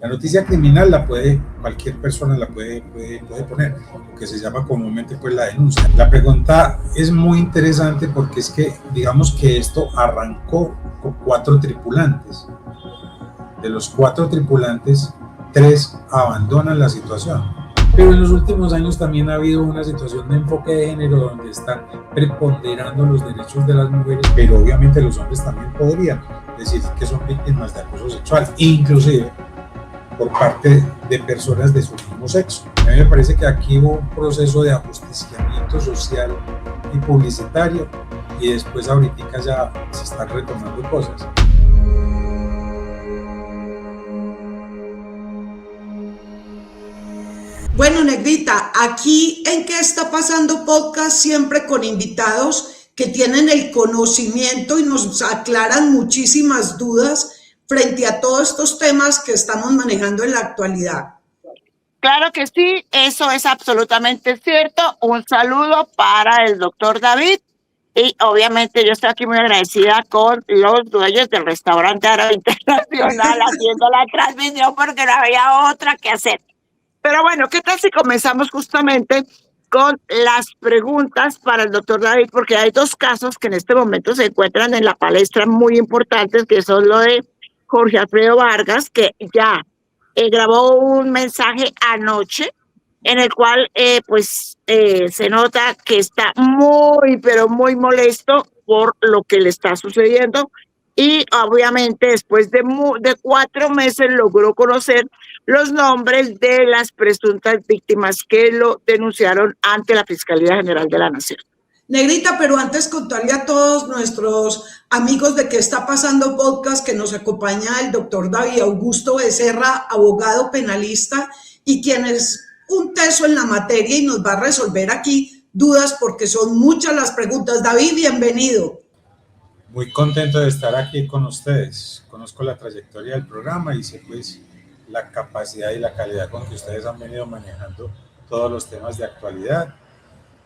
La noticia criminal cualquier persona la puede poner, lo que se llama comúnmente pues la denuncia. La pregunta es muy interesante porque es que digamos que esto arrancó con 4 tripulantes. De los 4 tripulantes, 3 abandonan la situación. Pero en los últimos años también ha habido una situación de enfoque de género donde están preponderando los derechos de las mujeres, pero obviamente los hombres también podrían decir que son víctimas de acoso sexual, inclusive por parte de personas de su mismo sexo. A mí me parece que aquí hubo un proceso de ajusticiamiento social y publicitario y después ahorita ya se están retomando cosas. Bueno, Negrita, aquí en ¿Qué está pasando? Podcast, siempre con invitados que tienen el conocimiento y nos aclaran muchísimas dudas frente a todos estos temas que estamos manejando en la actualidad. Claro que sí, eso es absolutamente cierto. Un saludo para el doctor David y obviamente yo estoy aquí muy agradecida con los dueños del restaurante Árabe Internacional haciendo la transmisión porque no había otra que hacer. Pero bueno, ¿qué tal si comenzamos justamente con las preguntas para el doctor David? Porque hay 2 casos que en este momento se encuentran en la palestra muy importantes, que son lo de Jorge Alfredo Vargas, que ya grabó un mensaje anoche en el cual se nota que está muy, pero muy molesto por lo que le está sucediendo y obviamente después de 4 meses logró conocer los nombres de las presuntas víctimas que lo denunciaron ante la Fiscalía General de la Nación. Negrita, pero antes contarle a todos nuestros amigos de ¿Qué está pasando? Podcast que nos acompaña el doctor David Augusto Becerra, abogado penalista y quien es un teso en la materia y nos va a resolver aquí dudas porque son muchas las preguntas. David, bienvenido. Muy contento de estar aquí con ustedes. Conozco la trayectoria del programa y sé pues la capacidad y la calidad con que ustedes han venido manejando todos los temas de actualidad.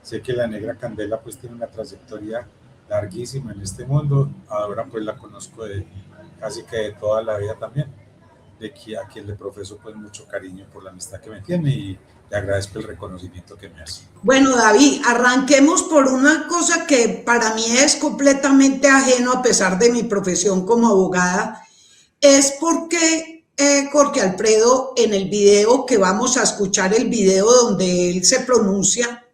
Sé que la Negra Candela pues tiene una trayectoria larguísima en este mundo. Ahora pues la conozco de casi que de toda la vida también, a quien le profeso pues mucho cariño por la amistad que me tiene y le agradezco el reconocimiento que me hace. Bueno, David, arranquemos por una cosa que para mí es completamente ajeno a pesar de mi profesión como abogada, es porque Jorge Alfredo en el video que vamos a escuchar, el video donde él se pronuncia.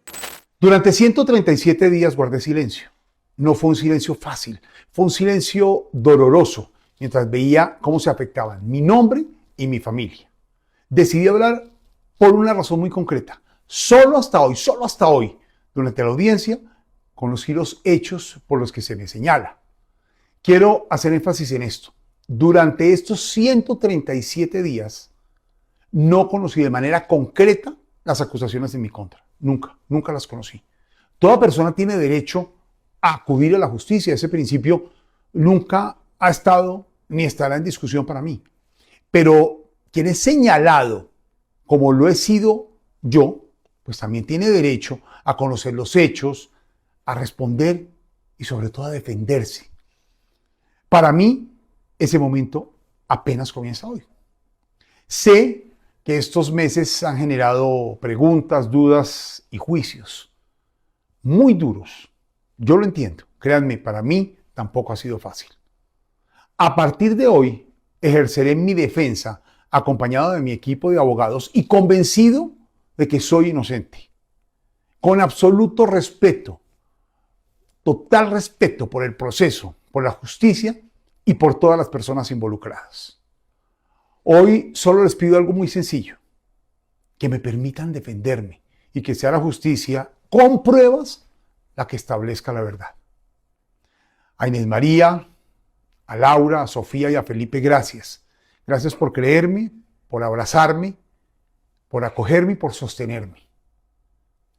Durante 137 días guardé silencio. No fue un silencio fácil, fue un silencio doloroso mientras veía cómo se afectaban mi nombre y mi familia. Decidí hablar por una razón muy concreta. Solo hasta hoy, durante la audiencia, con los giros hechos por los que se me señala. Quiero hacer énfasis en esto. Durante estos 137 días, no conocí de manera concreta las acusaciones en mi contra. Nunca las conocí. Toda persona tiene derecho a acudir a la justicia. Ese principio nunca ha estado ni estará en discusión para mí. Pero quien es señalado, como lo he sido yo, pues también tiene derecho a conocer los hechos, a responder y sobre todo a defenderse. Para mí, ese momento apenas comienza hoy. Sé que estos meses han generado preguntas, dudas y juicios muy duros. Yo lo entiendo. Créanme, para mí tampoco ha sido fácil. A partir de hoy, ejerceré mi defensa acompañado de mi equipo de abogados y convencido de que soy inocente. Con absoluto respeto, total respeto por el proceso, por la justicia y por todas las personas involucradas. Hoy solo les pido algo muy sencillo, que me permitan defenderme y que sea la justicia con pruebas la que establezca la verdad. A Inés María, a Laura, a Sofía y a Felipe, gracias. Gracias por creerme, por abrazarme, por acogerme y por sostenerme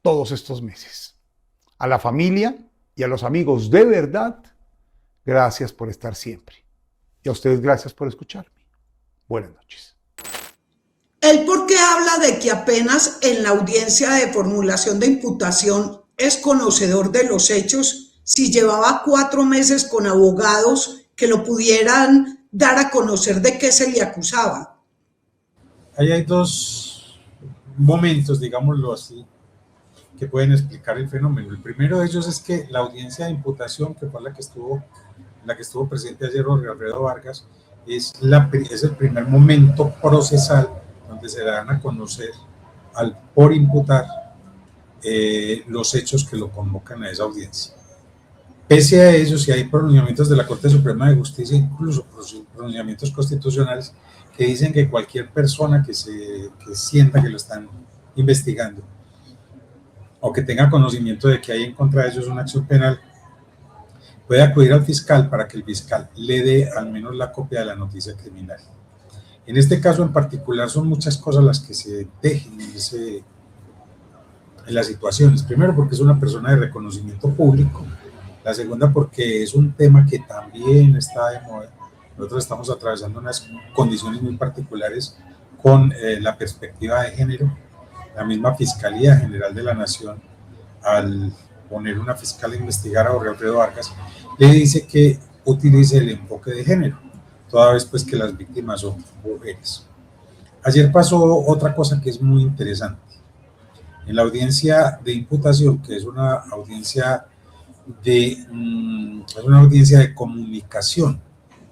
todos estos meses. A la familia y a los amigos de verdad, gracias por estar siempre. Y a ustedes gracias por escucharme. Buenas noches. ¿El por qué habla de que apenas en la audiencia de formulación de imputación es conocedor de los hechos si llevaba 4 meses con abogados que lo pudieran dar a conocer de qué se le acusaba? ahí hay dos momentos, digámoslo así, que pueden explicar el fenómeno. El primero de ellos es que la audiencia de imputación, que fue la que estuvo presente ayer Jorge Alfredo Vargas, es el primer momento procesal donde se dan a conocer por imputar los hechos que lo convocan a esa audiencia. Pese a ello, si hay pronunciamientos de la Corte Suprema de Justicia, incluso pronunciamientos constitucionales, que dicen que cualquier persona que sienta que lo están investigando o que tenga conocimiento de que hay en contra de ellos una acción penal, puede acudir al fiscal para que el fiscal le dé al menos la copia de la noticia criminal. En este caso en particular son muchas cosas las que se tejen en las situaciones. Primero, porque es una persona de reconocimiento público. La segunda, porque es un tema que también está de moda. Nosotros estamos atravesando unas condiciones muy particulares con la perspectiva de género. La misma Fiscalía General de la Nación, al poner una fiscal a investigar a Jorge Alfredo Vargas, le dice que utilice el enfoque de género, toda vez pues que las víctimas son mujeres. Ayer pasó otra cosa que es muy interesante. En la audiencia de imputación, que es una audiencia de comunicación,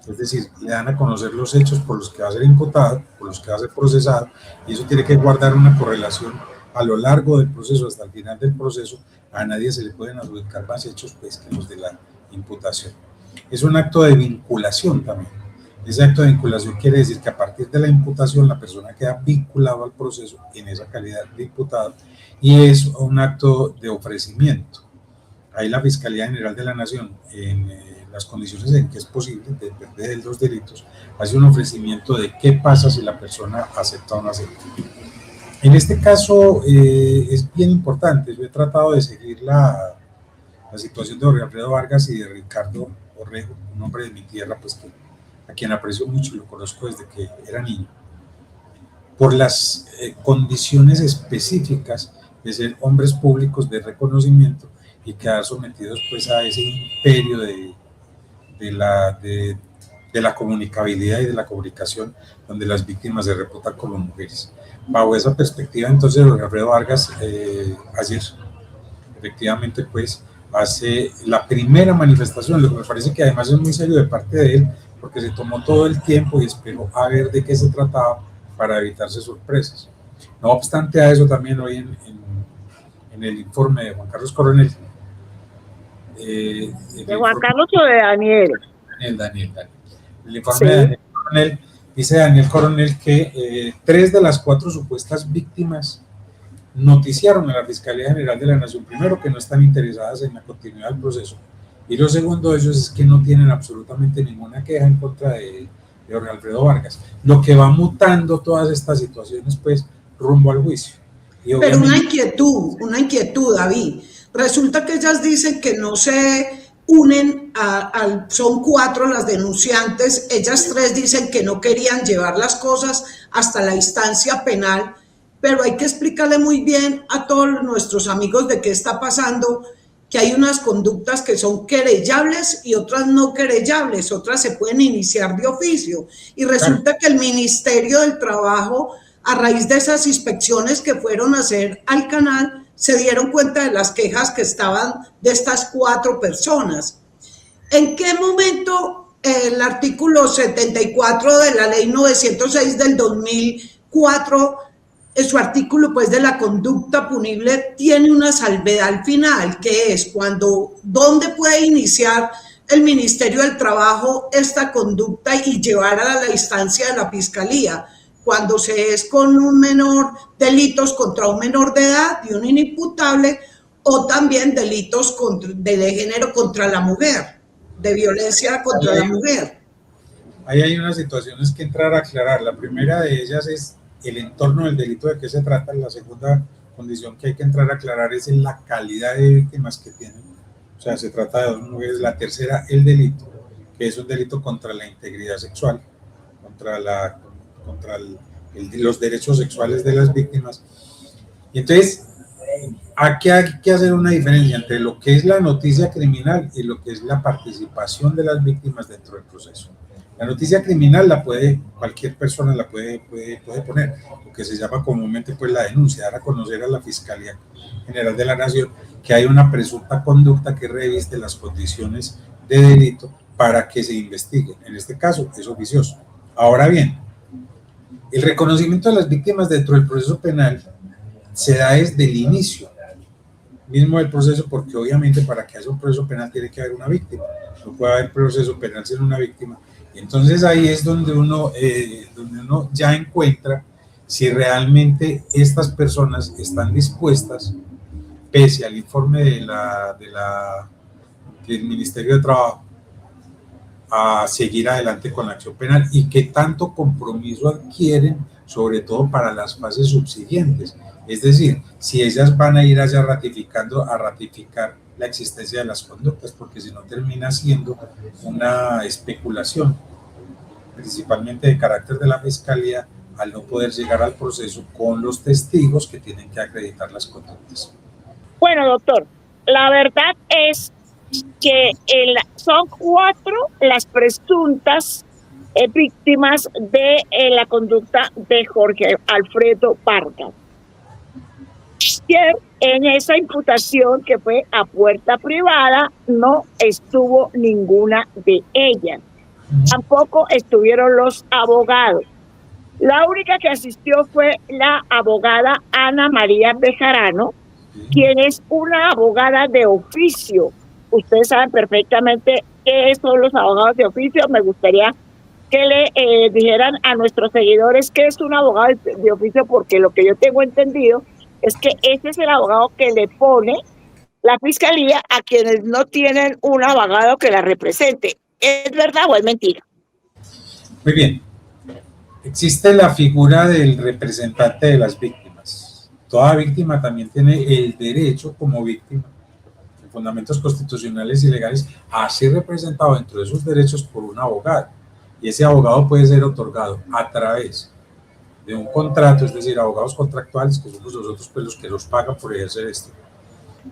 es decir, le dan a conocer los hechos por los que va a ser imputado, por los que va a ser procesado, y eso tiene que guardar una correlación a lo largo del proceso, hasta el final del proceso. A nadie se le pueden adjudicar más hechos pues, que los de la imputación. Es un acto de vinculación también. Ese acto de vinculación quiere decir que a partir de la imputación la persona queda vinculada al proceso en esa calidad de imputado, y es un acto de ofrecimiento. Ahí la Fiscalía General de la Nación, en las condiciones en que es posible, depende de los delitos, hace un ofrecimiento de qué pasa si la persona acepta o no acepta. En este caso es bien importante. Yo he tratado de seguir la situación de Jorge Alfredo Vargas y de Ricardo Orrego, un hombre de mi tierra, pues a quien aprecio mucho y lo conozco desde que era niño, por las condiciones específicas de ser hombres públicos de reconocimiento y quedar sometidos pues a ese imperio de la comunicabilidad y de la comunicación, donde las víctimas se reputan como mujeres. Bajo esa perspectiva, entonces, Jorge Alfredo Vargas ayer efectivamente pues hace la primera manifestación, lo que me parece que además es muy serio de parte de él, porque se tomó todo el tiempo y esperó a ver de qué se trataba para evitarse sorpresas. No obstante a eso, también hoy en el informe de Juan Carlos Coronel, ¿de Juan Carlos o de Daniel? Daniel. El informe de Daniel Coronel, dice Daniel Coronel que 3 de las 4 supuestas víctimas noticiaron a la Fiscalía General de la Nación, primero, que no están interesadas en la continuidad del proceso, y lo segundo de ellos es que no tienen absolutamente ninguna queja en contra de Jorge Alfredo Vargas, lo que va mutando todas estas situaciones pues rumbo al juicio. Pero una inquietud, David. Resulta que ellas dicen que no se unen son 4 las denunciantes, ellas 3 dicen que no querían llevar las cosas hasta la instancia penal, pero hay que explicarle muy bien a todos nuestros amigos de qué está pasando, que hay unas conductas que son querellables y otras no querellables, otras se pueden iniciar de oficio, y resulta que el Ministerio del Trabajo, a raíz de esas inspecciones que fueron a hacer al canal, se dieron cuenta de las quejas que estaban de estas 4 personas. ¿En qué momento el artículo 74 de la ley 906 del 2004, en su artículo pues de la conducta punible, tiene una salvedad al final, que es dónde puede iniciar el Ministerio del Trabajo esta conducta y llevar a la instancia de la Fiscalía? Cuando se es con un menor, delitos contra un menor de edad y un inimputable, o también delitos de género contra la mujer, de violencia contra la mujer. Ahí hay unas situaciones que entrar a aclarar. La primera de ellas es el entorno del delito, de qué se trata. La segunda condición que hay que entrar a aclarar es en la calidad de víctimas que tienen. O sea, se trata de 2 mujeres. La tercera, el delito, que es un delito contra la integridad sexual, contra los derechos sexuales de las víctimas. Y entonces, aquí hay que hacer una diferencia entre lo que es la noticia criminal y lo que es la participación de las víctimas dentro del proceso. La noticia criminal cualquier persona la puede poner, lo que se llama comúnmente pues la denuncia, dar a conocer a la Fiscalía General de la Nación que hay una presunta conducta que reviste las condiciones de delito para que se investigue. En este caso es oficioso. Ahora bien, el reconocimiento de las víctimas dentro del proceso penal se da desde el inicio mismo del proceso, porque obviamente para que haya un proceso penal tiene que haber una víctima. No puede haber proceso penal sin una víctima. Y entonces ahí es donde uno ya encuentra si realmente estas personas están dispuestas, pese al informe del Ministerio de Trabajo, a seguir adelante con la acción penal y qué tanto compromiso adquieren, sobre todo para las fases subsiguientes. Es decir, si ellas van a ir allá a ratificar la existencia de las conductas, porque si no termina siendo una especulación, principalmente de carácter de la Fiscalía, al no poder llegar al proceso con los testigos que tienen que acreditar las conductas. Bueno, doctor, la verdad es que son 4 las presuntas víctimas de la conducta de Jorge Alfredo Vargas. Ayer, en esa imputación que fue a puerta privada, no estuvo ninguna de ellas. Tampoco estuvieron los abogados. La única que asistió fue la abogada Ana María Bejarano, quien es una abogada de oficio. Ustedes saben perfectamente qué son los abogados de oficio. Me gustaría que le dijeran a nuestros seguidores qué es un abogado de oficio, porque lo que yo tengo entendido es que ese es el abogado que le pone la Fiscalía a quienes no tienen un abogado que la represente. ¿Es verdad o es mentira? Muy bien. Existe la figura del representante de las víctimas. Toda víctima también tiene el derecho como víctima, en fundamentos constitucionales y legales, a ser representado dentro de sus derechos por un abogado. Y ese abogado puede ser otorgado a través de un contrato, es decir, abogados contractuales, que somos nosotros pues los que los pagan por ejercer esto.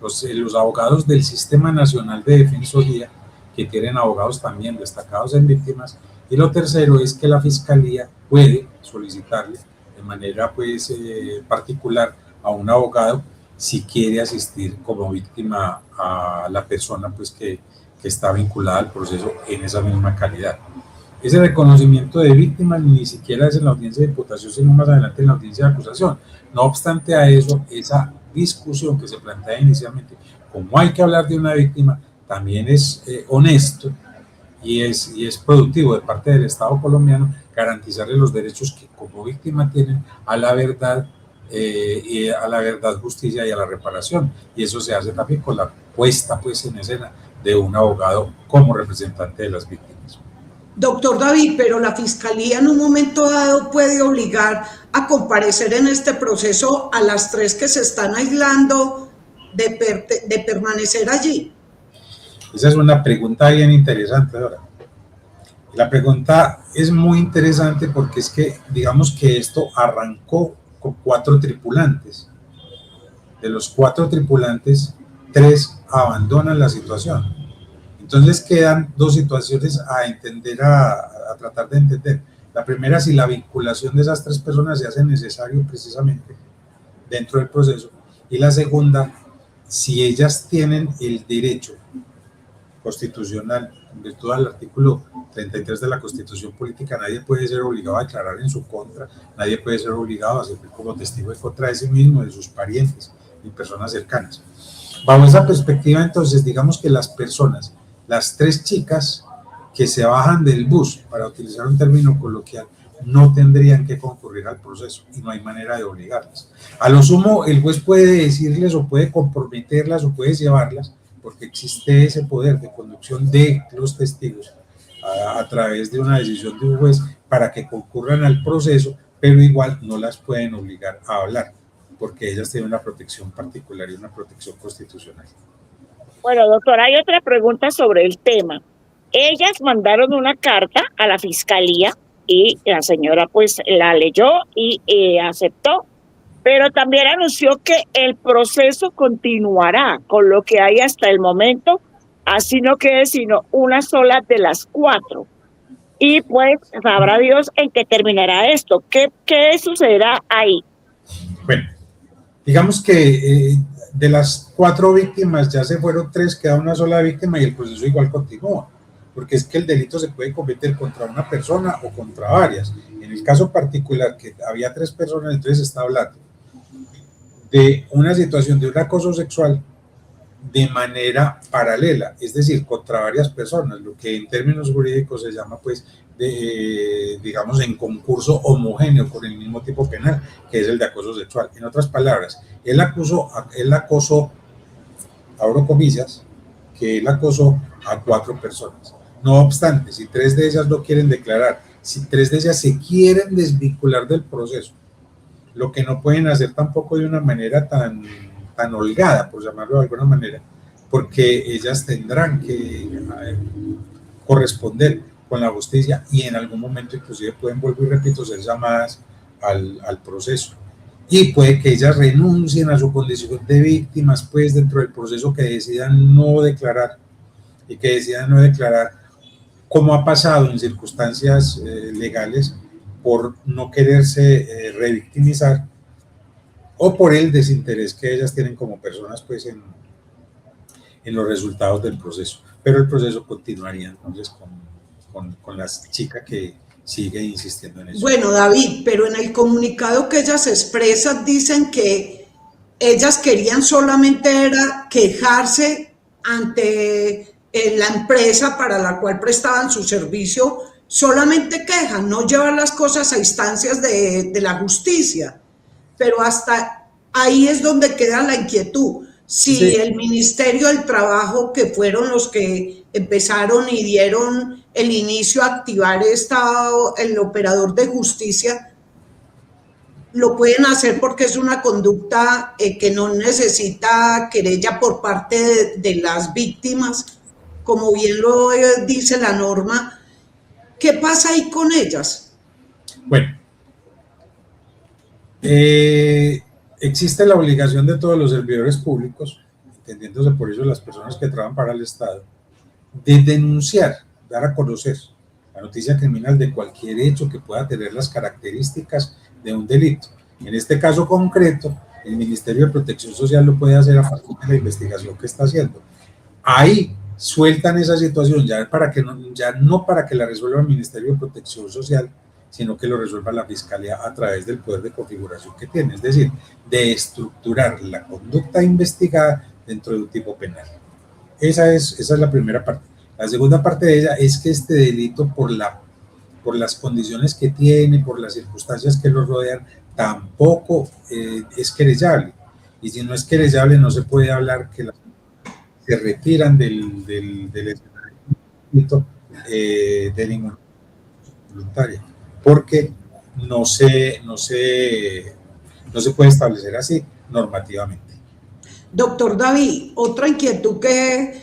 Los abogados del Sistema Nacional de Defensoría, que tienen abogados también destacados en víctimas. Y lo tercero es que la Fiscalía puede solicitarle de manera pues particular a un abogado si quiere asistir como víctima a la persona pues que está vinculada al proceso en esa misma calidad. Ese reconocimiento de víctima ni siquiera es en la audiencia de imputación, sino más adelante en la audiencia de acusación. No obstante a eso, esa discusión que se plantea inicialmente, como hay que hablar de una víctima, también es honesto y es productivo de parte del Estado colombiano garantizarle los derechos que como víctima tienen a la verdad, justicia y a la reparación. Y eso se hace también con la puesta pues en escena de un abogado como representante de las víctimas. Doctor David, pero la Fiscalía en un momento dado puede obligar a comparecer en este proceso a las 3 que se están aislando de permanecer allí. Esa es una pregunta bien interesante ahora. La pregunta es muy interesante porque es que, digamos que esto arrancó con 4 tripulantes. De los 4 tripulantes, 3 abandonan la situación. Entonces quedan 2 situaciones a entender, a tratar de entender. La primera, si la vinculación de esas 3 personas se hace necesario precisamente dentro del proceso. Y la segunda, si ellas tienen el derecho constitucional, en virtud del artículo 33 de la Constitución Política, nadie puede ser obligado a declarar en su contra, nadie puede ser obligado a servir como testigo en contra de sí mismo, de sus parientes y personas cercanas. Bajo esa perspectiva, entonces, digamos que las 3 chicas que se bajan del bus, para utilizar un término coloquial, no tendrían que concurrir al proceso y no hay manera de obligarlas. A lo sumo, el juez puede decirles o puede comprometerlas o puede llevarlas, porque existe ese poder de conducción de los testigos a través de una decisión de un juez para que concurran al proceso, pero igual no las pueden obligar a hablar, porque ellas tienen una protección particular y una protección constitucional. Bueno, doctor, hay otra pregunta sobre el tema. Ellas mandaron una carta a la Fiscalía y la señora pues la leyó y aceptó, pero también anunció que el proceso continuará con lo que hay hasta el momento, así no quede sino una sola de las 4. y pues sabrá Dios en qué terminará esto. ¿Qué sucederá ahí? Bueno, digamos que de las 4 víctimas ya se fueron 3, queda una sola víctima y el proceso igual continúa, porque es que el delito se puede cometer contra una persona o contra varias. En el caso particular que había 3 personas, entonces se está hablando de una situación de un acoso sexual de manera paralela, es decir, contra varias personas, lo que en términos jurídicos se llama, pues, digamos, en concurso homogéneo con el mismo tipo penal, que es el de acoso sexual. En otras palabras, él acosó, abro comillas, que él acosó a 4 personas. No obstante, si 3 de ellas lo quieren declarar, si 3 de ellas se quieren desvincular del proceso, lo que no pueden hacer tampoco de una manera tan holgada, por llamarlo de alguna manera, porque ellas tendrán que corresponder con la justicia y en algún momento inclusive pueden, vuelvo y repito, ser llamadas al proceso. Y puede que ellas renuncien a su condición de víctimas, pues dentro del proceso que decidan no declarar, y que decidan no declarar, como ha pasado en circunstancias legales, por no quererse revictimizar o por el desinterés que ellas tienen como personas, pues, en los resultados del proceso. Pero el proceso continuaría entonces con la chica que sigue insistiendo en eso. Bueno, David, pero en el comunicado que ellas expresan dicen que ellas querían solamente era quejarse ante la empresa para la cual prestaban su servicio, solamente quejan, no llevan las cosas a instancias de la justicia. Pero hasta ahí es donde queda la inquietud. Si sí, el Ministerio del Trabajo, que fueron los que empezaron y dieron el inicio a activar el operador de justicia, lo pueden hacer porque es una conducta que no necesita querella por parte de las víctimas, como bien lo dice la norma. ¿Qué pasa ahí con ellas? Bueno, existe la obligación de todos los servidores públicos, entendiéndose por eso las personas que trabajan para el Estado, de denunciar, dar a conocer la noticia criminal de cualquier hecho que pueda tener las características de un delito. En este caso concreto, el Ministerio de Protección Social lo puede hacer a partir de la investigación que está haciendo. Ahí sueltan esa situación ya no para que la resuelva el Ministerio de Protección Social, sino que lo resuelva la Fiscalía a través del poder de configuración que tiene, es decir, de estructurar la conducta investigada dentro de un tipo penal. Esa es la primera parte. La segunda parte de ella es que este delito, por las condiciones que tiene, por las circunstancias que lo rodean, tampoco es querellable. Y si no es querellable, no se puede hablar que se retiran del delito de ninguna voluntaria, porque no se puede establecer así normativamente. Doctor David, otra inquietud que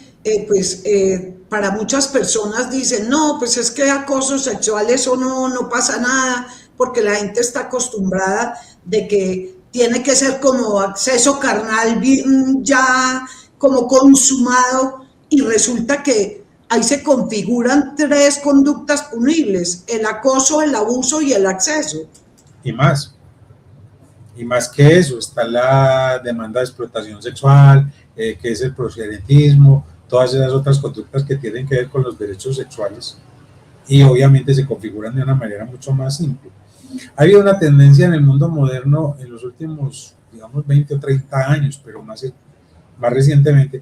para muchas personas dicen, no, pues es que acoso sexual, eso no pasa nada, porque la gente está acostumbrada de que tiene que ser como acceso carnal ya como consumado, y resulta que ahí se configuran 3 conductas punibles: el acoso, el abuso y el acceso. Y más que eso, está la demanda de explotación sexual, que es el proxenetismo, todas esas otras conductas que tienen que ver con los derechos sexuales, y obviamente se configuran de una manera mucho más simple. Ha habido una tendencia en el mundo moderno en los últimos, digamos, 20 o 30 años, pero más recientemente,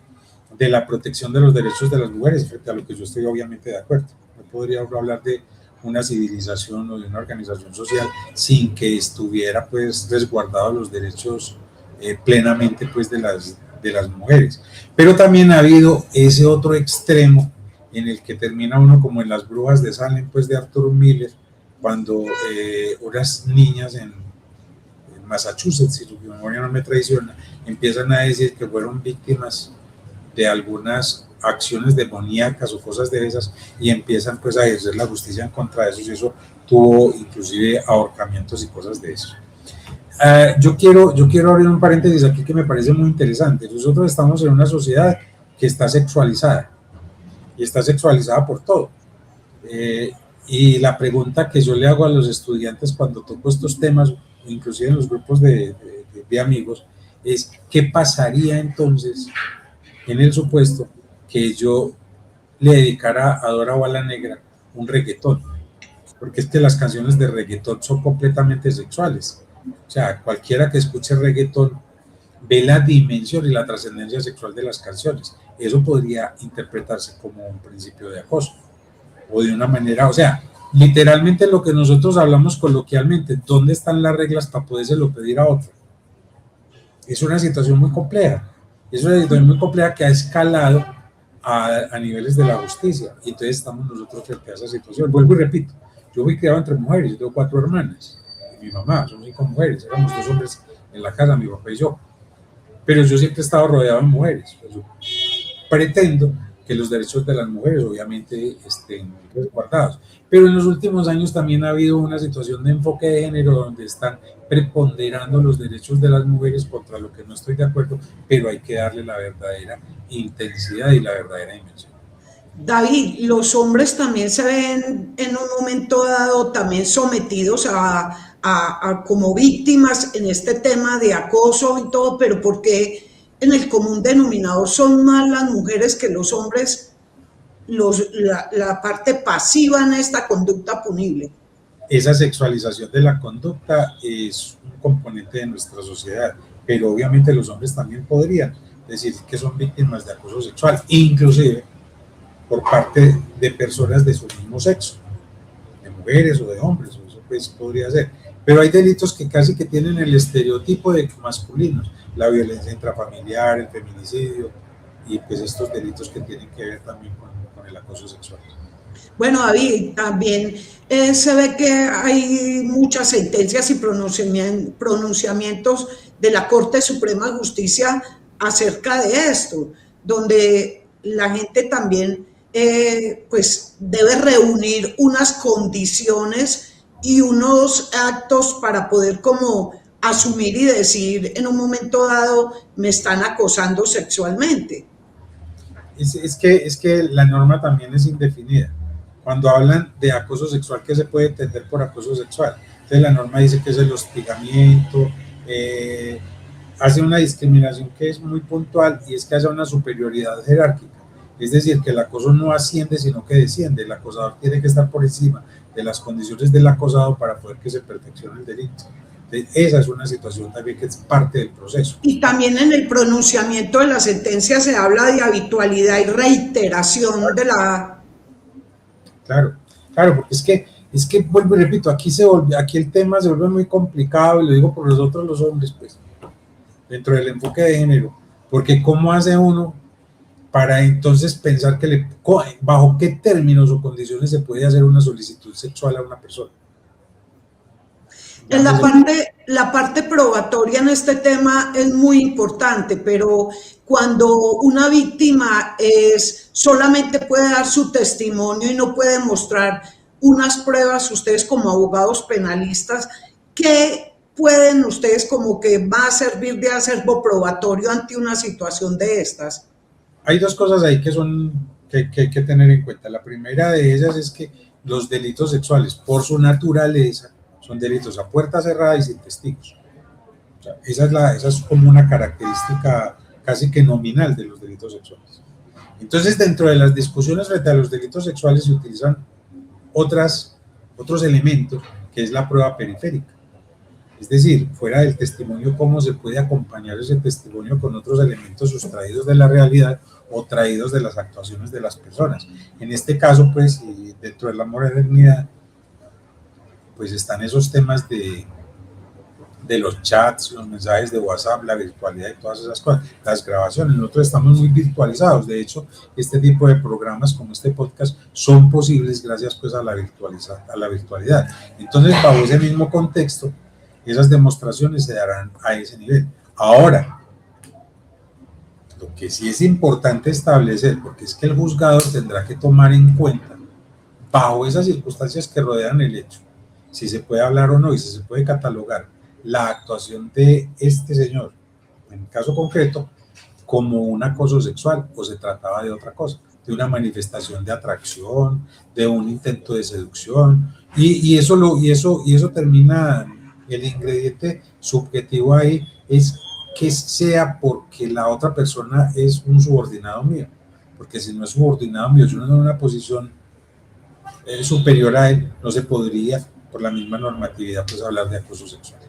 de la protección de los derechos de las mujeres, frente a lo que yo estoy obviamente de acuerdo. No podría hablar de una civilización o de una organización social sin que estuviera, pues, resguardados los derechos plenamente, pues, de las mujeres. Pero también ha habido ese otro extremo en el que termina uno como en Las Brujas de Salem, pues, de Arthur Miller, cuando unas niñas en Massachusetts, si su memoria no me traiciona, empiezan a decir que fueron víctimas de algunas acciones demoníacas o cosas de esas, y empiezan, pues, a ejercer la justicia en contra de eso, y eso tuvo inclusive ahorcamientos y cosas de eso. Yo quiero abrir un paréntesis aquí que me parece muy interesante. Nosotros estamos en una sociedad que está sexualizada, y está sexualizada por todo. Y la pregunta que yo le hago a los estudiantes cuando toco estos temas, inclusive en los grupos de amigos, es ¿qué pasaría entonces en el supuesto que yo le dedicara a Dora Bala Negra un reggaetón? Porque es que las canciones de reggaetón son completamente sexuales. O sea, cualquiera que escuche reggaetón ve la dimensión y la trascendencia sexual de las canciones. Eso podría interpretarse como un principio de acoso. O de una manera, o sea, literalmente lo que nosotros hablamos coloquialmente, ¿dónde están las reglas para podérselo pedir a otro? Es una situación muy compleja. Es una situación muy compleja que ha escalado a niveles de la justicia. Y entonces estamos nosotros frente a esa situación. Vuelvo y repito, yo fui criado entre mujeres, yo tengo 4 hermanas, y mi mamá, son 5 mujeres, éramos 2 hombres en la casa, mi papá y yo. Pero yo siempre he estado rodeado de mujeres. Yo pretendo que los derechos de las mujeres obviamente estén resguardados. Pero en los últimos años también ha habido una situación de enfoque de género donde están preponderando los derechos de las mujeres, contra lo que no estoy de acuerdo, pero hay que darle la verdadera intensidad y la verdadera dimensión. David, los hombres también se ven en un momento dado también sometidos a como víctimas en este tema de acoso y todo, pero ¿por qué en el común denominador son más las mujeres que los hombres la parte pasiva en esta conducta punible? Esa sexualización de la conducta es un componente de nuestra sociedad, pero obviamente los hombres también podrían decir que son víctimas de acoso sexual, inclusive por parte de personas de su mismo sexo, de mujeres o de hombres, eso pues podría ser. Pero hay delitos que casi que tienen el estereotipo de masculinos, la violencia intrafamiliar, el feminicidio y pues estos delitos que tienen que ver también con el acoso sexual. Bueno, David, también se ve que hay muchas sentencias y pronunciamientos de la Corte Suprema de Justicia acerca de esto, donde la gente también pues debe reunir unas condiciones y unos actos para poder como asumir y decir en un momento dado me están acosando sexualmente. Es que la norma también es indefinida. Cuando hablan de acoso sexual, ¿qué se puede entender por acoso sexual? Entonces la norma dice que es el hostigamiento, hace una discriminación que es muy puntual y es que haya una superioridad jerárquica. Es decir, que el acoso no asciende, sino que desciende. El acosador tiene que estar por encima de las condiciones del acosado para poder que se perfeccione el delito. Entonces, esa es una situación también que es parte del proceso. Y también en el pronunciamiento de la sentencia se habla de habitualidad y reiteración de la... Claro, porque es que vuelvo y repito, aquí el tema se vuelve muy complicado, y lo digo por nosotros los hombres, pues, dentro del enfoque de género, porque ¿cómo hace uno para entonces pensar que bajo qué términos o condiciones se puede hacer una solicitud sexual a una persona? En la parte probatoria en este tema es muy importante, pero cuando una víctima solamente puede dar su testimonio y no puede mostrar unas pruebas, ustedes como abogados penalistas, ¿qué pueden ustedes como que va a servir de acervo probatorio ante una situación de estas? Hay 2 cosas ahí que hay que tener en cuenta. La primera de ellas es que los delitos sexuales, por su naturaleza, son delitos a puerta cerrada y sin testigos. O sea, esa es como una característica casi que nominal de los delitos sexuales. Entonces, dentro de las discusiones frente a los delitos sexuales se utilizan otros elementos, que es la prueba periférica. Es decir, fuera del testimonio, cómo se puede acompañar ese testimonio con otros elementos sustraídos de la realidad o traídos de las actuaciones de las personas. En este caso, pues, y dentro de la modernidad, pues están esos temas de los chats, los mensajes de WhatsApp, la virtualidad y todas esas cosas, las grabaciones. Nosotros estamos muy virtualizados. De hecho, este tipo de programas como este podcast son posibles gracias pues a la virtualidad. Entonces, bajo ese mismo contexto, esas demostraciones se darán a ese nivel. Ahora, lo que sí es importante establecer, porque es que el juzgador tendrá que tomar en cuenta, bajo esas circunstancias que rodean el hecho, si se puede hablar o no y si se puede catalogar la actuación de este señor, en el caso concreto, como un acoso sexual o se trataba de otra cosa. de una manifestación de atracción, de un intento de seducción, y eso termina, el ingrediente subjetivo ahí es que sea porque la otra persona es un subordinado mío, porque si no es subordinado mío, yo no en una posición superior a él, no se podría, por la misma normatividad, pues hablar de acoso sexual.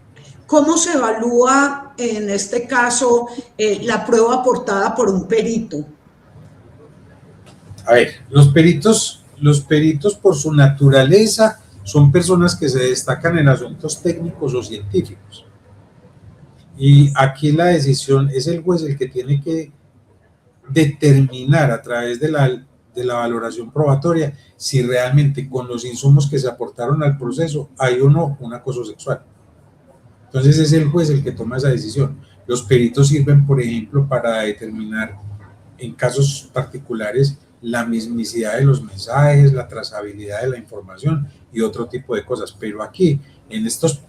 ¿Cómo se evalúa en este caso la prueba aportada por un perito? A ver, los peritos por su naturaleza son personas que se destacan en asuntos técnicos o científicos. Y aquí la decisión es el juez el que tiene que determinar a través de la valoración probatoria si realmente con los insumos que se aportaron al proceso hay o no un acoso sexual. Entonces es el juez el que toma esa decisión. Los peritos sirven, por ejemplo, para determinar en casos particulares la mismicidad de los mensajes, la trazabilidad de la información y otro tipo de cosas. Pero aquí, en estos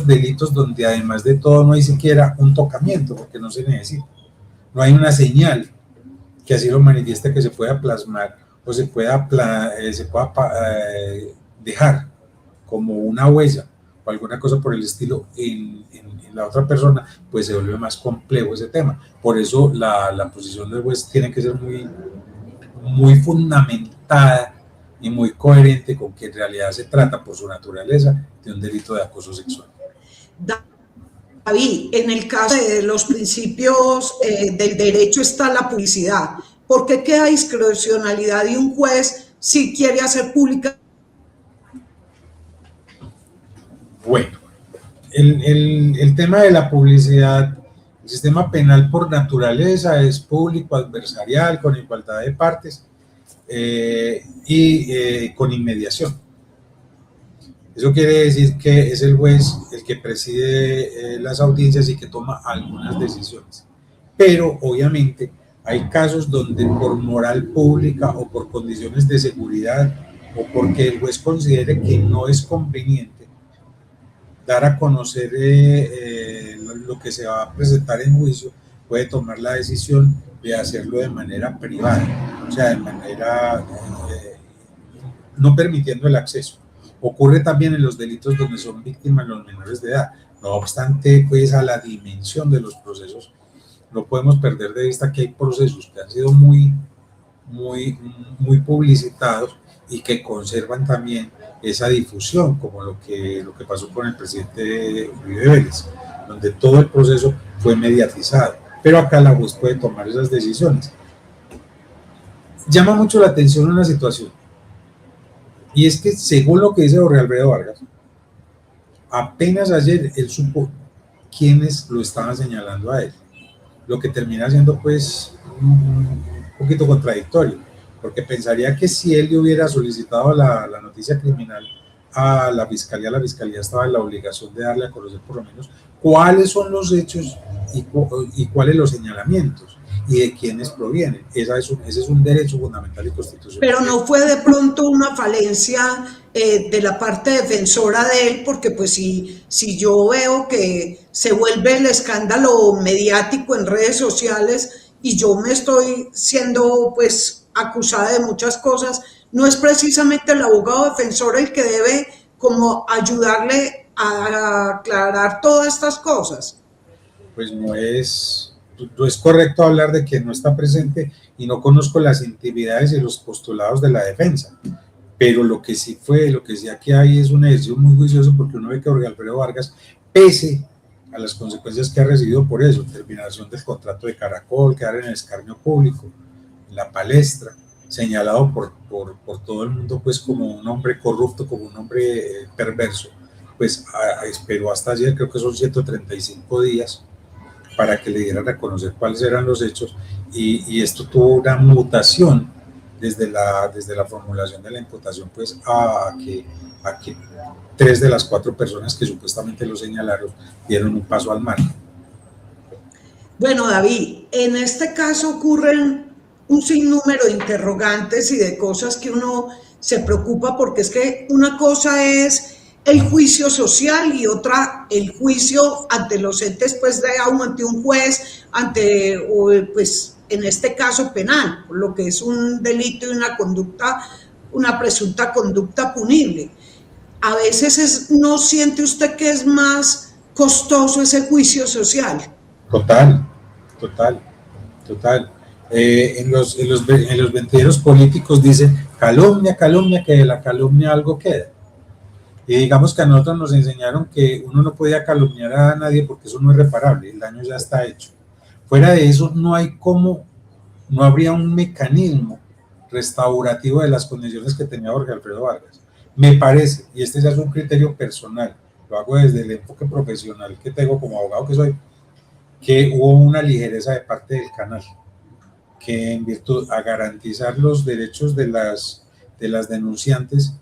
delitos donde además de todo no hay siquiera un tocamiento, porque no se necesita, no hay una señal que así lo manifieste que se pueda plasmar o se pueda dejar como una huella o alguna cosa por el estilo en la otra persona, pues se vuelve más complejo ese tema. Por eso la posición del juez tiene que ser muy fundamentada y muy coherente con que en realidad se trata, por su naturaleza, de un delito de acoso sexual. David, en el caso de los principios del derecho está la publicidad. ¿Por qué queda discrecionalidad de un juez si quiere hacer pública? Bueno, el tema de la publicidad, el sistema penal por naturaleza es público, adversarial, con igualdad de partes y con inmediación. Eso quiere decir que es el juez el que preside las audiencias y que toma algunas decisiones. Pero obviamente hay casos donde por moral pública o por condiciones de seguridad o porque el juez considere que no es conveniente dar a conocer lo que se va a presentar en juicio, puede tomar la decisión de hacerlo de manera privada, o sea, de manera no permitiendo el acceso. Ocurre también en los delitos donde son víctimas los menores de edad. No obstante, pues a la dimensión de los procesos, no podemos perder de vista que hay procesos que han sido muy publicitados y que conservan también esa difusión, como lo que pasó con el presidente Uribe Vélez, donde todo el proceso fue mediatizado. Pero acá la juez puede tomar esas decisiones. Llama mucho la atención una situación, y es que según lo que dice Jorge Alfredo Vargas, apenas ayer él supo quiénes lo estaban señalando a él, lo que termina siendo pues un poquito contradictorio, porque pensaría que si él le hubiera solicitado la noticia criminal a la fiscalía estaba en la obligación de darle a conocer por lo menos cuáles son los hechos y cuáles los señalamientos y de quiénes provienen. Ese es un derecho fundamental y constitucional. Pero no fue de pronto una falencia de la parte defensora de él, porque pues si yo veo que se vuelve el escándalo mediático en redes sociales y yo me estoy siendo pues acusada de muchas cosas, no es precisamente el abogado defensor el que debe como ayudarle a aclarar todas estas cosas. Pues no es correcto hablar de que no está presente y no conozco las intimidades y los postulados de la defensa, pero lo que sí aquí hay es un ejercicio muy juicioso, porque uno ve que Jorge Alfredo Vargas, pese a las consecuencias que ha recibido por eso, terminación del contrato de Caracol, quedar en el escarnio público, en la palestra, señalado por todo el mundo pues como un hombre corrupto, como un hombre perverso, pues esperó hasta ayer, creo que son 135 días, para que le dieran a conocer cuáles eran los hechos, y esto tuvo una mutación desde la formulación de la imputación, pues a que 3 de las 4 personas que supuestamente lo señalaron dieron un paso al margen. Bueno, David, en este caso ocurren un sinnúmero de interrogantes y de cosas que uno se preocupa, porque es que una cosa es el juicio social y otra el juicio ante los entes, pues ante un juez, ante pues en este caso penal, por lo que es un delito y una conducta, una presunta conducta punible. A veces ¿no siente usted que es más costoso ese juicio social? Total, total, total. En los ventideros políticos dicen calumnia, calumnia, que de la calumnia algo queda. Y digamos que a nosotros nos enseñaron que uno no podía calumniar a nadie porque eso no es reparable, el daño ya está hecho. Fuera de eso no hay cómo, no habría un mecanismo restaurativo de las condiciones que tenía Jorge Alfredo Vargas. Me parece, y este ya es un criterio personal, lo hago desde el enfoque profesional que tengo como abogado que soy, que hubo una ligereza de parte del canal, que en virtud a garantizar los derechos de las denunciantes,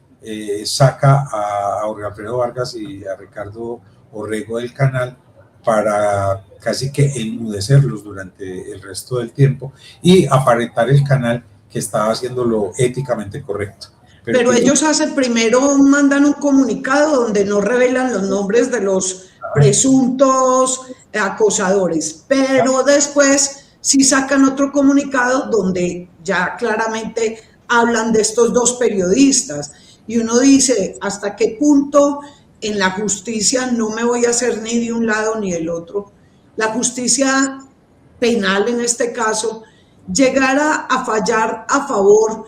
saca a Jorge Alfredo Vargas y a Ricardo Orrego del canal para casi que enmudecerlos durante el resto del tiempo y aparentar el canal que estaba haciendo lo éticamente correcto. Pero ellos hacen primero, mandan un comunicado donde no revelan los nombres de los presuntos acosadores, pero después sí sacan otro comunicado donde ya claramente hablan de estos dos periodistas. Y uno dice, ¿hasta qué punto en la justicia no me voy a hacer ni de un lado ni del otro? La justicia penal, en este caso, llegara a fallar a favor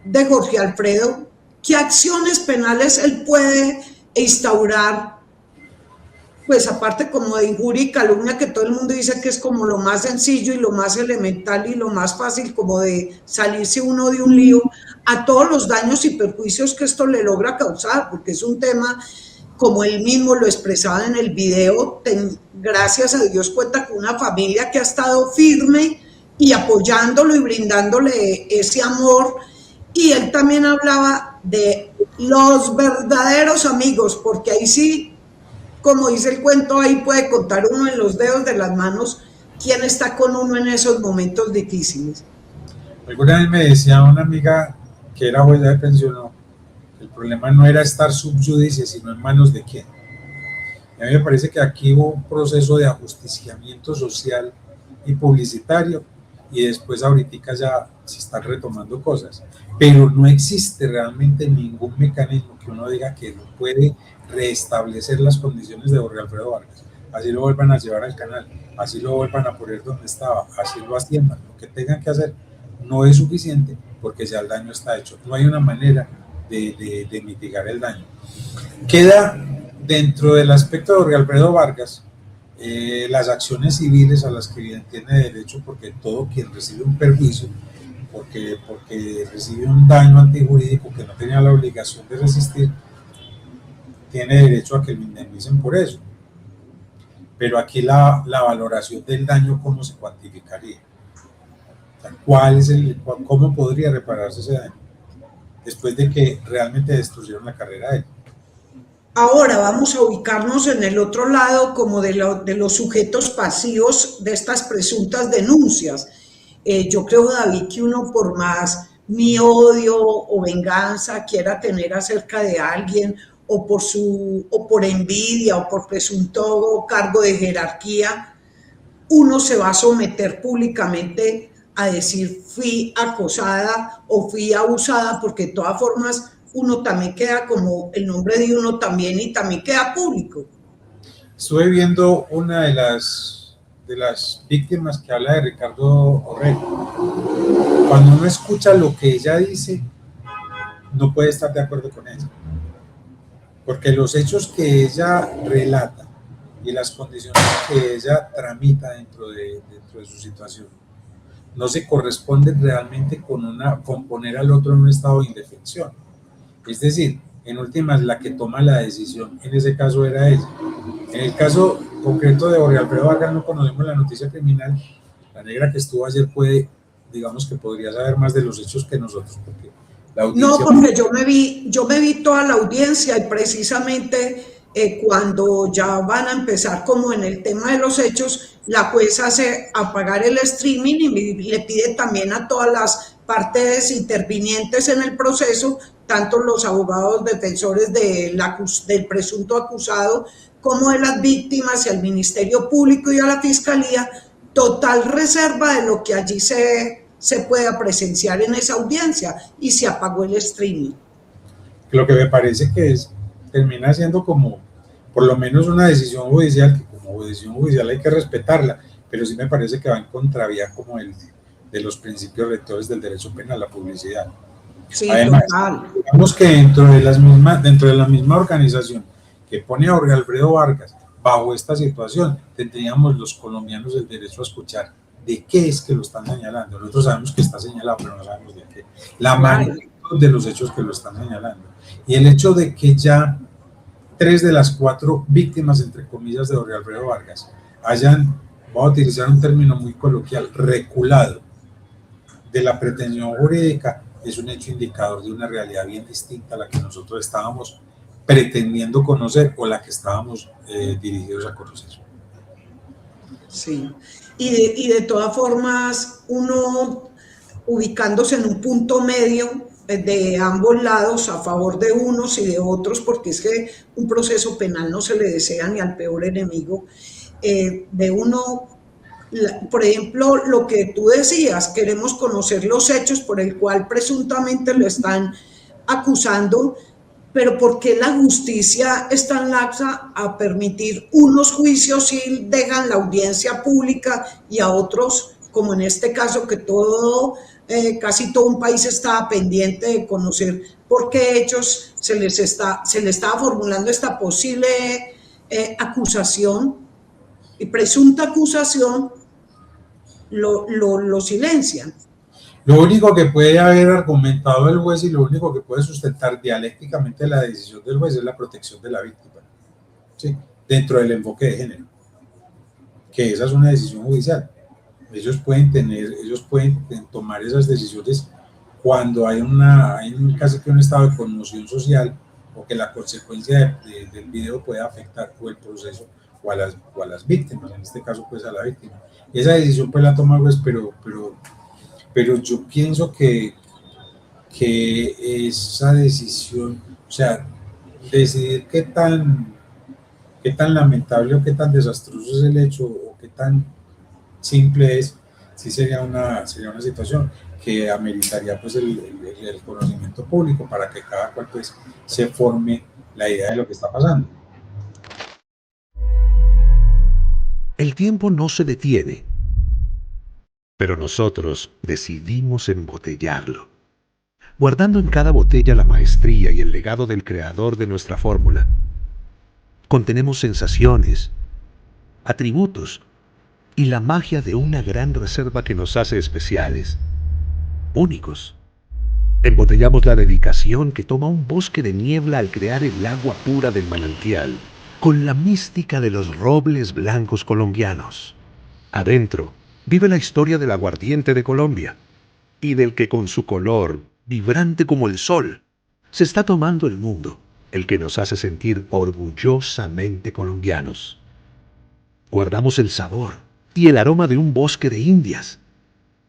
de Jorge Alfredo. ¿Qué acciones penales él puede instaurar? Pues aparte como de injuria y calumnia, que todo el mundo dice que es como lo más sencillo y lo más elemental y lo más fácil como de salirse uno de un lío, a todos los daños y perjuicios que esto le logra causar, porque es un tema, como él mismo lo expresaba en el video, gracias a Dios cuenta con una familia que ha estado firme y apoyándolo y brindándole ese amor. Y él también hablaba de los verdaderos amigos, porque ahí sí, como dice el cuento, ahí puede contar uno en los dedos de las manos quién está con uno en esos momentos difíciles. Alguna vez me decía una amiga que era juez de pensionó, el problema no era estar sub judice, sino en manos de quién. Y a mí me parece que aquí hubo un proceso de ajusticiamiento social y publicitario, y después ahorita ya se están retomando cosas, pero no existe realmente ningún mecanismo que uno diga que no puede restablecer las condiciones de Jorge Alfredo Vargas, así lo vuelvan a llevar al canal, así lo vuelvan a poner donde estaba, así lo asciendan, lo que tengan que hacer no es suficiente porque ya el daño está hecho, no hay una manera de mitigar el daño. Queda dentro del aspecto de Jorge Alfredo Vargas las acciones civiles a las que tiene derecho, porque todo quien recibe un perjuicio, porque recibe un daño antijurídico que no tenía la obligación de resistir, tiene derecho a que lo indemnicen por eso. Pero aquí la valoración del daño, ¿cómo se cuantificaría? O sea, ¿cómo podría repararse ese daño después de que realmente destruyeron la carrera de él? Ahora vamos a ubicarnos en el otro lado como de los sujetos pasivos de estas presuntas denuncias. Yo creo, David, que uno por más mi odio o venganza quiera tener acerca de alguien o por envidia o por presunto cargo de jerarquía, uno se va a someter públicamente a decir fui acosada o fui abusada, porque de todas formas uno también queda como el nombre de uno también y también queda público. Estuve viendo una de las víctimas que habla de Ricardo Orrego. Cuando uno escucha lo que ella dice, no puede estar de acuerdo con ella, porque los hechos que ella relata y las condiciones que ella tramita dentro de su situación no se corresponden realmente con poner al otro en un estado de indefensión. Es decir, en últimas, la que toma la decisión en ese caso era ella. En el caso concreto de Jorge Alfredo Vargas no conocemos la noticia criminal. La negra que estuvo ayer digamos que podría saber más de los hechos que nosotros, porque la audiencia... No, porque yo me vi toda la audiencia y precisamente cuando ya van a empezar como en el tema de los hechos, la jueza hace apagar el streaming y le pide también a todas las partes intervinientes en el proceso, tanto los abogados defensores del presunto acusado como de las víctimas y al Ministerio Público y a la Fiscalía, total reserva de lo que allí se pueda presenciar en esa audiencia, y se apagó el streaming. Lo que me parece que termina siendo como, por lo menos una decisión judicial, que como decisión judicial hay que respetarla, pero sí me parece que va en contravía como de los principios rectores del derecho penal, la publicidad. Sí, Además, total. digamos que dentro de la misma organización que pone a Jorge Alfredo Vargas bajo esta situación, tendríamos los colombianos el derecho a escuchar de qué es que lo están señalando. Nosotros sabemos que está señalado, pero no sabemos de qué. La magnitud de los hechos que lo están señalando. Y el hecho de que ya 3 de las 4 víctimas, entre comillas, de Jorge Alfredo Vargas hayan, voy a utilizar un término muy coloquial, reculado de la pretensión jurídica, es un hecho indicador de una realidad bien distinta a la que nosotros estábamos pretendiendo conocer o la que estábamos dirigidos a conocer. Sí, y de todas formas, uno ubicándose en un punto medio de ambos lados, a favor de unos y de otros, porque es que un proceso penal no se le desea ni al peor enemigo, de uno, por ejemplo, lo que tú decías, queremos conocer los hechos por el cual presuntamente lo están acusando, pero ¿por qué la justicia es tan laxa a permitir unos juicios y dejan la audiencia pública y a otros, como en este caso, que casi todo un país estaba pendiente de conocer por qué hechos se le estaba formulando esta posible acusación y presunta acusación, lo silencian? Lo único que puede haber argumentado el juez y lo único que puede sustentar dialécticamente la decisión del juez es la protección de la víctima, ¿sí? Dentro del enfoque de género, que esa es una decisión judicial. Ellos pueden tomar esas decisiones cuando hay casi que un estado de conmoción social, o que la consecuencia del video puede afectar o el proceso o a las víctimas, en este caso pues a la víctima. Y esa decisión pues la toma el juez, pero yo pienso que esa decisión, o sea, decidir qué tan lamentable o qué tan desastroso es el hecho o qué tan simple es, sí sería una situación que ameritaría pues el conocimiento público para que cada cual pues se forme la idea de lo que está pasando. El tiempo no se detiene, pero nosotros decidimos embotellarlo, guardando en cada botella la maestría y el legado del creador de nuestra fórmula. Contenemos sensaciones, atributos y la magia de una gran reserva que nos hace especiales, únicos. Embotellamos la dedicación que toma un bosque de niebla al crear el agua pura del manantial, con la mística de los robles blancos colombianos. Adentro vive la historia del aguardiente de Colombia, y del que con su color, vibrante como el sol, se está tomando el mundo, el que nos hace sentir orgullosamente colombianos. Guardamos el sabor y el aroma de un bosque de indias,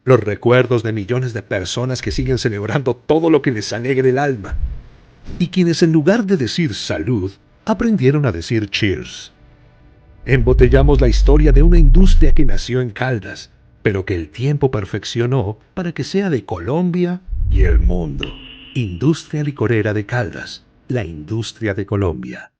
los recuerdos de millones de personas que siguen celebrando todo lo que les alegre el alma, y quienes en lugar de decir salud, aprendieron a decir cheers. Embotellamos la historia de una industria que nació en Caldas, pero que el tiempo perfeccionó para que sea de Colombia y el mundo. Industria licorera de Caldas, la industria de Colombia.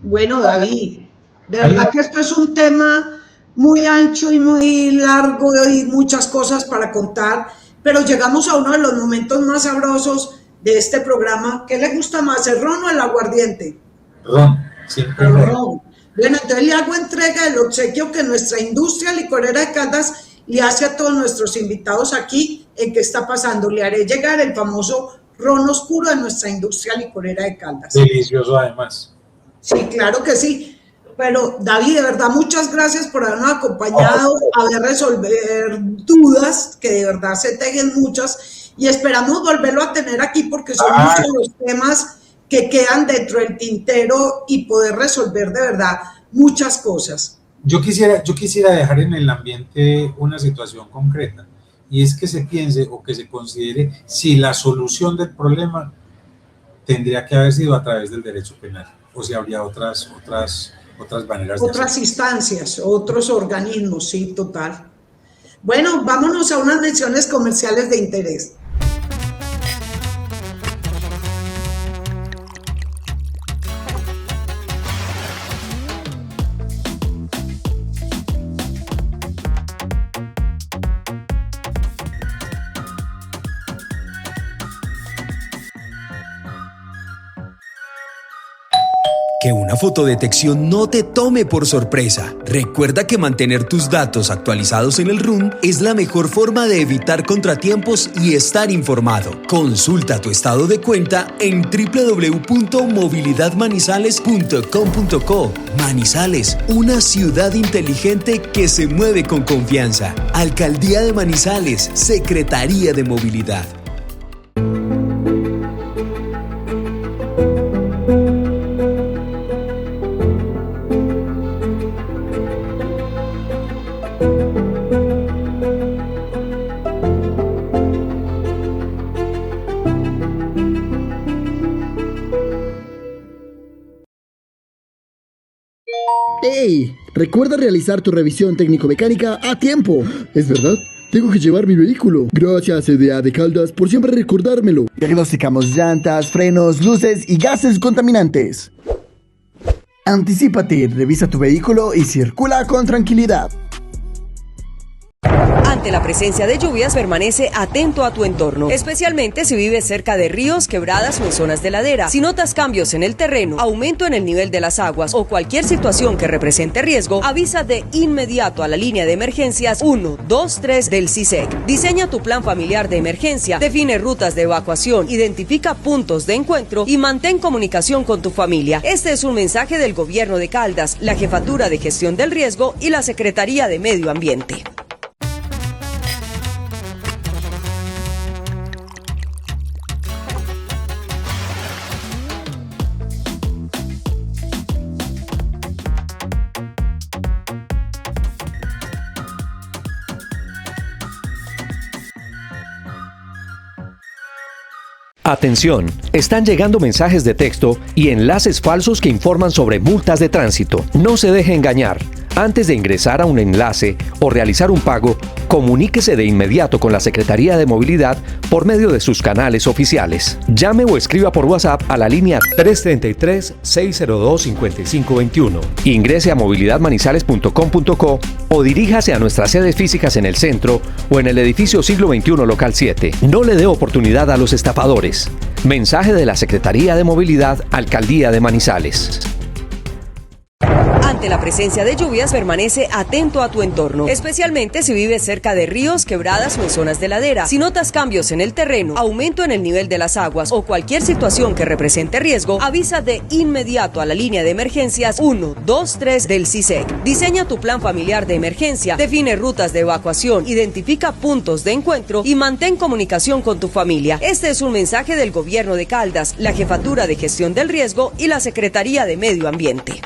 Bueno, David, de verdad que esto es un tema muy ancho y muy largo y muchas cosas para contar, pero llegamos a uno de los momentos más sabrosos de este programa. ¿Qué le gusta más, el ron o el aguardiente? Ron, siempre ron. Bueno, entonces le hago entrega del obsequio que nuestra industria licorera de Caldas le hace a todos nuestros invitados aquí en ¿Qué está pasando? Le haré llegar el famoso ron oscuro de nuestra industria licorera de Caldas. Delicioso además. Sí, claro que sí. Pero David, de verdad, muchas gracias por habernos acompañado, a ver resolver dudas, que de verdad se tejen muchas, y esperamos volverlo a tener aquí porque son muchos los temas que quedan dentro del tintero y poder resolver de verdad muchas cosas. Yo quisiera dejar en el ambiente una situación concreta, y es que se piense o que se considere si la solución del problema tendría que haber sido a través del derecho penal, o si habría otras otras maneras de otras hacer. instancias, otros organismos, sí, total. Bueno, vámonos a unas menciones comerciales de interés. Que una fotodetección no te tome por sorpresa. Recuerda que mantener tus datos actualizados en el RUN es la mejor forma de evitar contratiempos y estar informado. Consulta tu estado de cuenta en www.movilidadmanizales.com.co. Manizales, una ciudad inteligente que se mueve con confianza. Alcaldía de Manizales, Secretaría de Movilidad. ¡Ey! Recuerda realizar tu revisión técnico-mecánica a tiempo. ¿Es verdad? Tengo que llevar mi vehículo. Gracias, CDA de Caldas, por siempre recordármelo. Diagnosticamos llantas, frenos, luces y gases contaminantes. Anticípate, revisa tu vehículo y circula con tranquilidad. Ante la presencia de lluvias, permanece atento a tu entorno, especialmente si vives cerca de ríos, quebradas o en zonas de ladera. Si notas cambios en el terreno, aumento en el nivel de las aguas o cualquier situación que represente riesgo, avisa de inmediato a la línea de emergencias 123 del CISEC. Diseña tu plan familiar de emergencia, define rutas de evacuación, identifica puntos de encuentro y mantén comunicación con tu familia. Este es un mensaje del Gobierno de Caldas, la Jefatura de Gestión del Riesgo y la Secretaría de Medio Ambiente. Atención, están llegando mensajes de texto y enlaces falsos que informan sobre multas de tránsito. No se deje engañar. Antes de ingresar a un enlace o realizar un pago, comuníquese de inmediato con la Secretaría de Movilidad por medio de sus canales oficiales. Llame o escriba por WhatsApp a la línea 333-602-5521. Ingrese a movilidadmanizales.com.co o diríjase a nuestras sedes físicas en el centro o en el edificio Siglo XXI Local 7. No le dé oportunidad a los estafadores. Mensaje de la Secretaría de Movilidad, Alcaldía de Manizales. Ante la presencia de lluvias, permanece atento a tu entorno, especialmente si vives cerca de ríos, quebradas o en zonas de ladera. Si notas cambios en el terreno, aumento en el nivel de las aguas o cualquier situación que represente riesgo, avisa de inmediato a la línea de emergencias 123 del CISEC. Diseña tu plan familiar de emergencia, define rutas de evacuación, identifica puntos de encuentro y mantén comunicación con tu familia. Este es un mensaje del Gobierno de Caldas, la Jefatura de Gestión del Riesgo y la Secretaría de Medio Ambiente.